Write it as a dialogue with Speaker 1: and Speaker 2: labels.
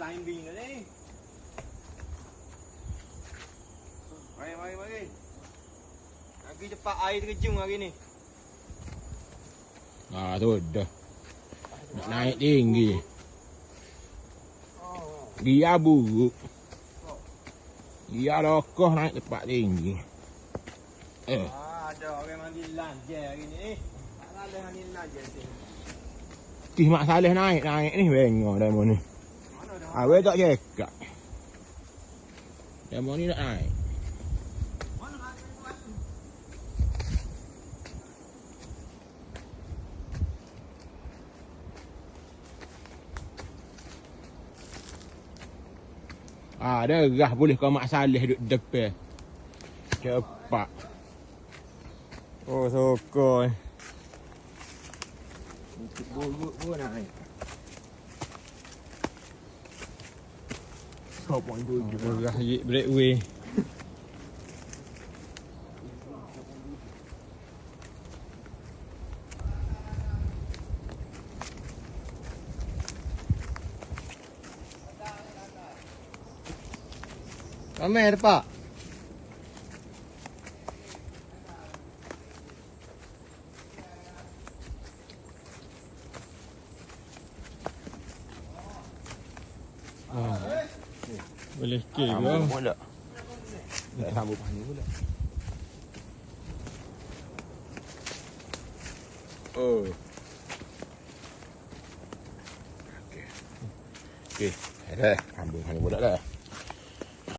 Speaker 1: climbing dah ni. Mari. Lagi cepat air terjun hari ni.
Speaker 2: Tu dah. Nak naik tinggi. Dia buruk. Dia rokoh naik tempat tinggi.
Speaker 1: Ada orang manggil lanjir hari ni. Tak salah manggil lanjir sini.
Speaker 2: Tih Mak Saleh naik ni bengok demo ni.
Speaker 1: Mana dah?
Speaker 2: Awak tak cekak. Demo ni nak naik.
Speaker 1: Mana ada buat tu?
Speaker 2: Derah boleh kau Mak Saleh duduk depan. Cepat.
Speaker 1: Oh, sokong.
Speaker 2: Buruk naik. Sopong tu.
Speaker 1: Derah breakway. Ramai Pak. Boleh sikit ke?
Speaker 2: Pula. Tak sambung panjang pula. Okey. Dah. Sambung panjang pula dah.